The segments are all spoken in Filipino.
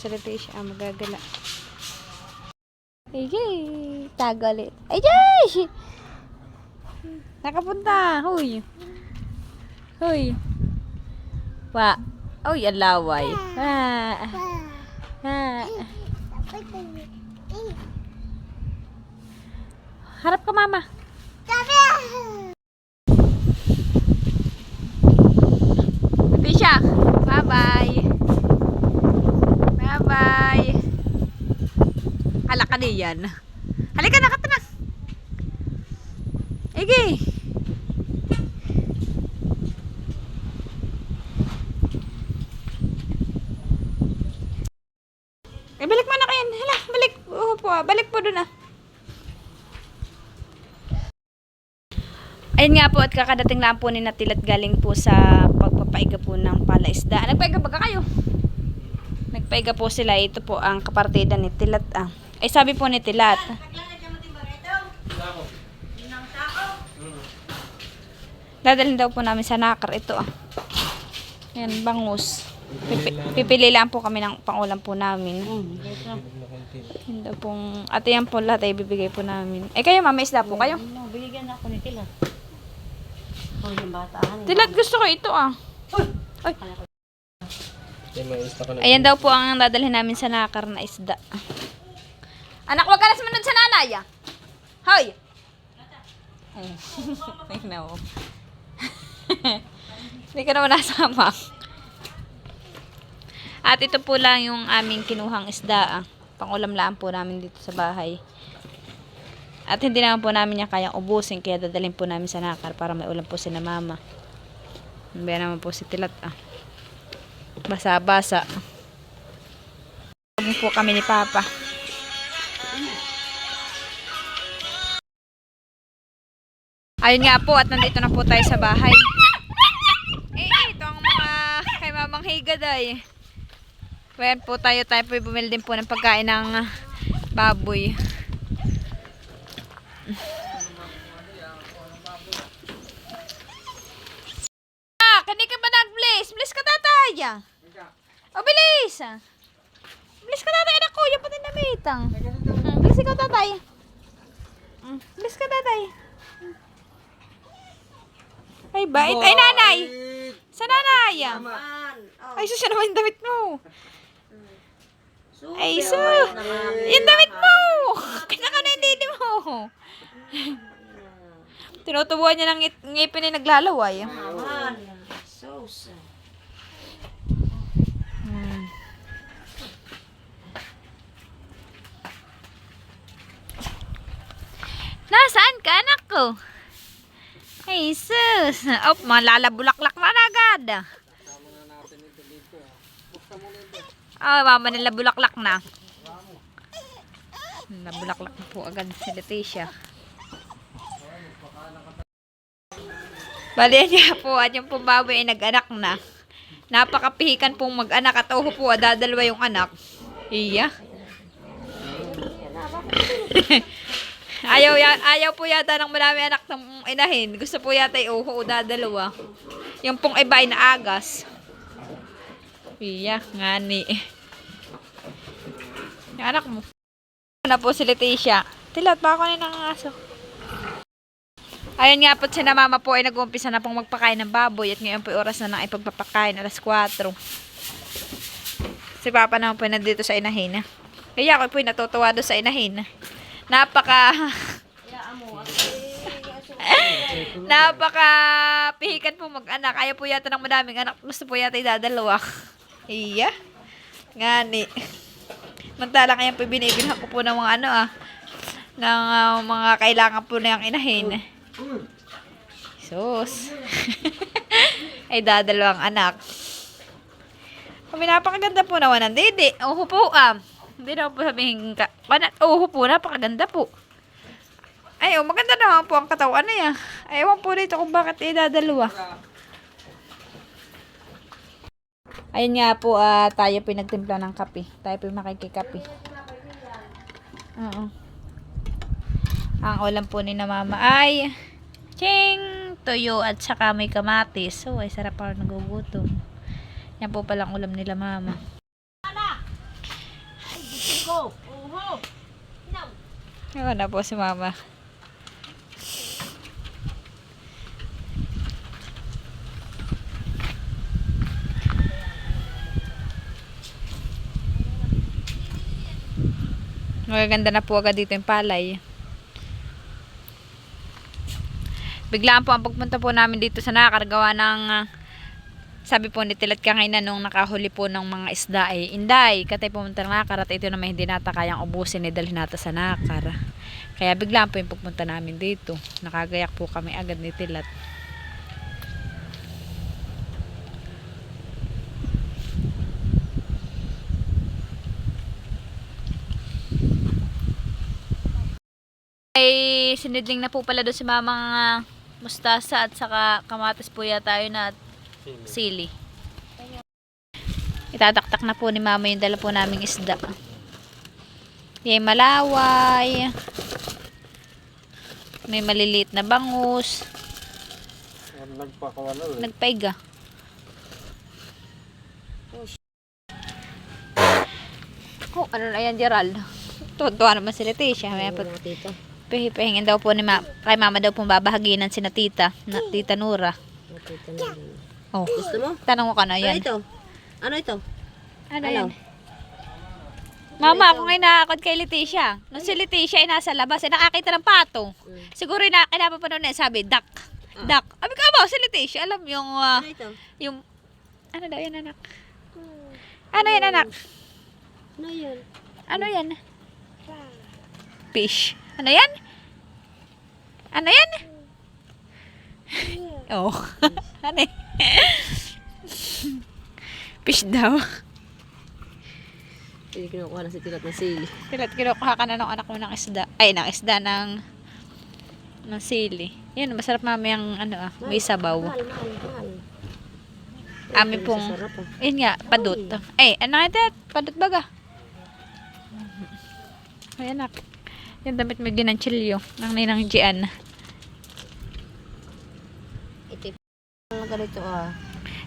si Leticia. Magagala. Ayy! Tagalit. Ayy! Nakapunta. Huy. Huy. Wa. Uy, alaway. Harap ka, mama. Leticia. Bye-bye. Bye-bye. Halaka diyan. Halika na, kata na. Igi. Balik mo na kayan. Hala, balik. Balik po doon ah. Ayun nga po at kakadating lang po ni Natilat galing po sa pagpapaiga po ng palaisda. Nagpaiga ba kayo? Nagpaiga po sila. Ito po ang kapartida ni Tilat ah. Ay sabi po ni Tilat. Dadalhin daw po namin sa nakar ito ah. Ayan, bangus. Pipili lang po kami ng pangulam po namin. Hindi pong, at yan po lahat ay bibigay po namin. Eh kayo mama, isda po kayo? Binigyan ako ni Tilat. Oh, yung bata. Tilat, gusto ko ito ah. Ay. Ayan daw po ang dadalhin namin sa nakar na isda. Anak, wag ka na sumunod sa nanay ah. Hoy! Tingnan mo. Hindi ka naman nasama. At ito po lang yung aming kinuhang isda. Pangulam lang po namin dito sa bahay. At hindi naman po namin niya kayang ubusin. Kaya dadalhin po namin sa nakar para may ulam po si na mama. Nabaya naman po si Tilat ah. Basa-basa. Sabong po kami ni Papa. Ayun nga po at nandito na po tayo sa bahay. Ito ang mga kay Mamang Higaday. Ayan po tayo po bumili din po ng pagkain ng baboy. Kani ka ba nag-bliss? Bliss ka tatay. O bilis. Bliss ka tatay anak ko. Yan pati namitang. Bliss ikaw tatay. Bliss ka tatay. Ay bait. Ay nanay. Sa nanay. Ay sus naman yung damit mo. Ay sus. Yung damit mo. Kinaka na yung didi mo. Tinutubuan niya ng ngipin na naglalaway. Nasaan ka anak ko? Ay sus. Oh, malalabulaklak na agad. Oh, mama nila bulaklak na. Nabulaklak na po agad si Leticia. Bali niya po at yung pumbaboy ay nag-anak na. Napakapihikan pong mag-anak at oho po dadalwa yung anak. Iya. ayaw po yata ng marami anak ng inahin. Gusto po yata yung oho dadalwa. Yung pong iba ay naagas. Iya, ngani. Yung anak mo. Na po si Leticia. Tilat, baka na ng aso. Ayun nga po, si na mama po ay nag-uumpisa na pong magpakain ng baboy. At ngayon po oras na ng ipagpapakain, alas 4. Si Papa naman po nandito sa inahin. Kaya ako po natutuwa doon sa inahin. Napaka pihikan po mag-anak. Ayaw po yata ng madaming anak. Gusto po yata idadalawa. Iya. Ngani. Mantala ngayon po binibilhan ko po ng mga ng mga kailangan po na yung inahin. Sus. Ay dadalawang anak. Napakaganda po naman ng dede. Oho po hindi naman po sabihin ka. Oho po, napakaganda po. Ay, maganda naman po ang katawan niya. Ay, ewan po dito kung bakit idadalawa. Ayun nga po, tayo pinagtimpla ng kape. Tayo po makikikape. Oo. Ang ulam po ni na mama ay tuyo at saka may kamatis. So, ay sarap para nagugutom. Yan po palang ulam nila mama. Uho! Uho! Hinaw! Ayun na po si mama. Magaganda na po agad dito yung palay. Biglaan po ang pagpunta po namin dito sa nakakargawa ng sabi po ni Tilat Kangainan nung nakahuli po ng mga isda ay Inday, katay pumunta ng nakar at ito naman hindi nata kayang ubusin ni dalhin nata sa nakar. Kaya biglaan po yung pagpunta namin dito. Nakagayak po kami agad ni Tilat. Ay sinidling na po pala doon si mamang mustasa at saka kamatis po yata yun at sili. Itataktak na po ni mama yung dala po naming isda. Yung malaway. May maliliit na bangus. Nagpaiga. Oh, ano na yan, Gerald? Tuwa naman si Leticia. May Tita. pahingin daw po ni kay mama daw pong babahaginan si na tita, na tita Nura. Tita na. Oh. Gusto mo? Tanong ko ka na Ano yan. ito? Ano ito? Ano Ano? yan? Mama, ako ngayon nakakad kay Leticia. Nung si Leticia ay nasa labas, ay nakakita ng pato. Siguro yung kinapapanood na sabi, duck. Duck. Abi ka ba, si Leticia, alam yung, Ano ito? yung, ano daw yan anak? Ano yan anak? Ano yun? Ano yan? Fish. Ano yan? Ano yan? Oh. Ano yan? Fish daw. Hindi kinukuha na si Tilat ng sili. Kinukuha ka na ng anak mo ng isda. Ay, ng isda ng sili. Yan, masarap mamayang ano may sabaw. Mahal, mahal, mahal. Amin pong, Sarap ah. yun nga, padot. Ay, ano nga ito? Padot baga. Ay, anak. Yung damit mo ginanchilyo ng ninang Gian. Ito yung ganito ah.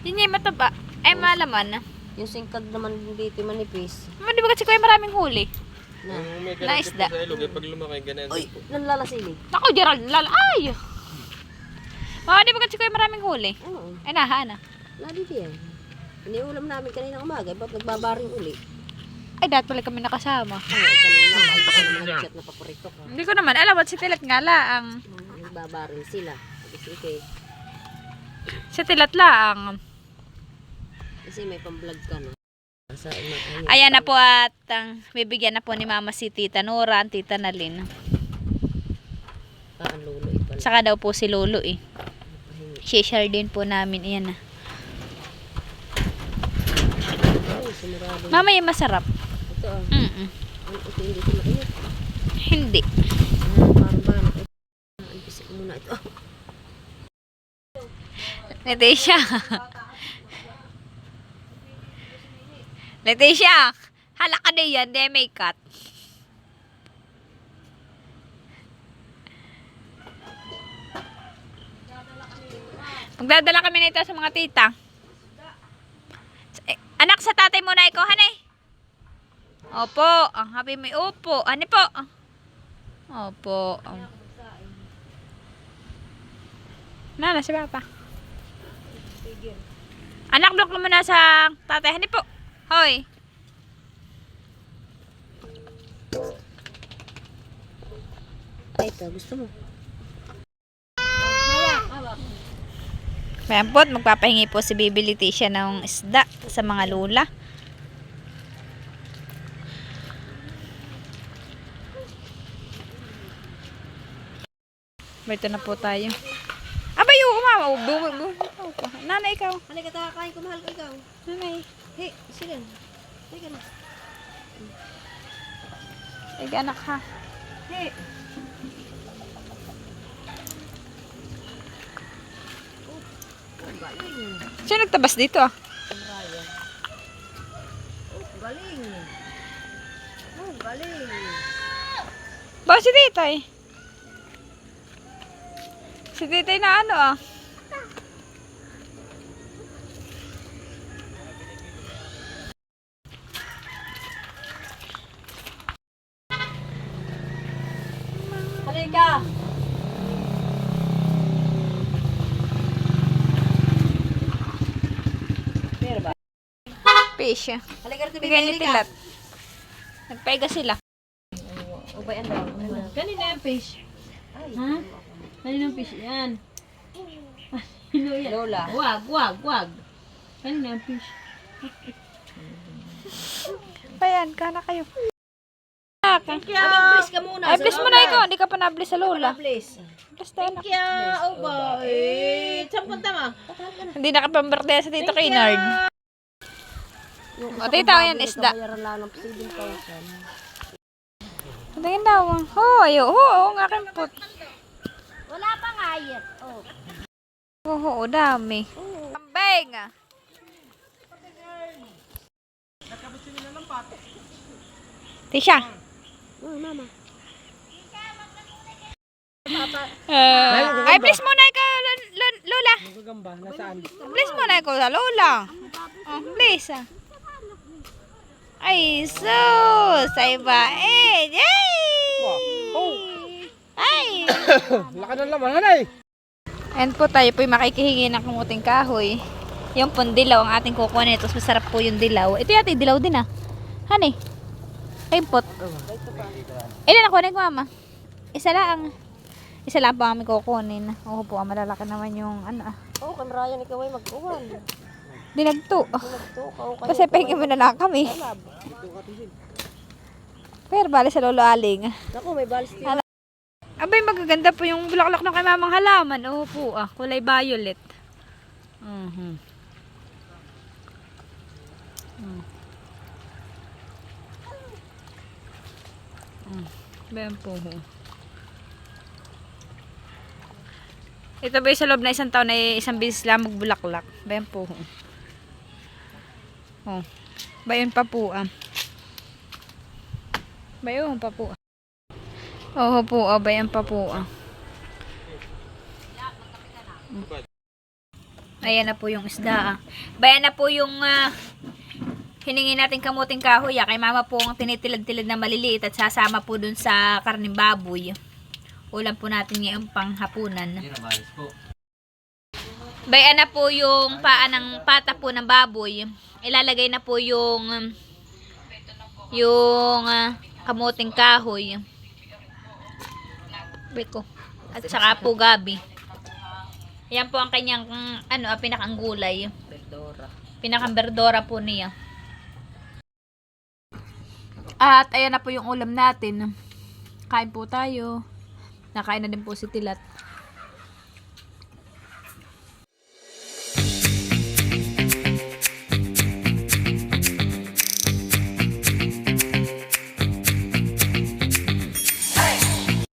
Yun yung mataba. Ay, malaman. Yung singkag naman dito manipis. Di ba kasi kuya maraming huli? Na. May Na isda. sa ilog, pag lumaki, ganun. Uy, nanlalasili. Ako, Gerald, ay! Di ba kasi kuya maraming huli? Oo. Ay, naha. Ladi yan. Iniulam namin kanina umaga. Ba't nagbabaring uli? Ay, dahil pala kami nakasama. Ay, kanina. Ay, baka naman chat na paborito ka. Hindi ko naman alam at si Tilat nga laang. Nagbabaring sila. Sige. Si Tilat laang. Kasi may pang-vlog ka na. Ayan na po at bibigyan na po ni Mama si Tita Nora, ang Tita Nalin. Ang lulo ito. Saka daw po si Lolo eh. Share din po namin. Ayan na. Ay, sumurado. Mama, yung masarap. Ito ah. Ito hindi ko mainit. Hindi. Parang ba? Antisin muna ito. Leticia. Leticia. Hala ka na yan. Di may cut. Magdadala kami nito sa mga tita. Anak, sa tatay mo na ikaw, hanay. Opo. Ang happy may opo. Ano po? Opo. Nana, si Papa. Anak, block mo na sa tatay. Hani po. Hoy. Ay, ito. Gusto mo? Ayan po, magpapahingi po si Bibi Leticia ng isda sa mga lula. Berto na po tayo. Abay, mama. Nanay, ikaw. Halika, kakain ko. Mahal ko ikaw. Nanay. Hey, sige. Halika na. Ay, anak ha. Hey. Galing. Sino nagtabas dito ah? Ryan. Galing. Galing. Ba si Titay? Si Titay na ano ah? Erika! Meron ba? Fish. Halika rito, Bigyan ni Tilat. Nagpaiga sila. Ubay ang daw. Kanina yung fish. Ha? Kanina yung fish yan. Sino yan? Lola. Wag. Kanina yung fish. Ayan, kana kayo. Please ka muna. Ay, please mo na ikaw. Hindi ka pa na-bless sa lola. Please. Bless tayo na. Kaya, ba? Saan punta mo? Hindi nakapamberde sa Tito Kaynard. O, tita, yan isda. Bayaran lang ng 7,000. Tingin daw. Oo, ang aking pot. Wala pa nga yan. Oh. Oo, dami. Kambing. Tisha. Oh, mama. Ay, please muna ikaw, Lola. Magagamba, nasaan? Please muna ikaw sa Lola. Please. Ay, sus. Ay, bait. Yay! Ay! Laka ng laman, hanay! And po tayo po'y makikihingi ng kamuting kahoy. Yung pong dilaw ang ating kukunin. Tapos masarap po yung dilaw. Ito yata yung dilaw din ah. Honey. Ay pot. Ilan ako ko mama? Isa lang. Isa lang po kami kukunin. Oo po, malalaki naman yung ano ah. Oh, kay Marian ikaw ay mag-uwan. Dinagto. Nagtukaw kayo. Kasi pahingin mo na lang kami. Lab. Pero bali sa lolo aling. Naku, may balis din. Abay, magaganda po yung bulaklak ng kay mamang halaman. Oo po ah. Kulay violet. Bayan po. Ito ba sa loob na isang taon ay isang bisis lang magbulaklak. Bayan po. Oh. Bayan pa po ah. Bayan pa po ah. Oo po ah. Bayan pa po ah. Ayan na po yung isda ah. Bayan na po yung hiningi natin kamuting kahoy kay mama po ang tinitilad-tilad na maliliit at sasama po dun sa karning baboy. Ulam po natin ngayong panghapunan. Bayan na po yung paa ng pata po ng baboy. Ilalagay na po yung kamuting kahoy. Beko. At saka po gabi. Yan po ang kanyang pinakang gulay. Pinakang berdora po niya. At ayan na po yung ulam natin. Kain po tayo. Nakain na din po si Tilat.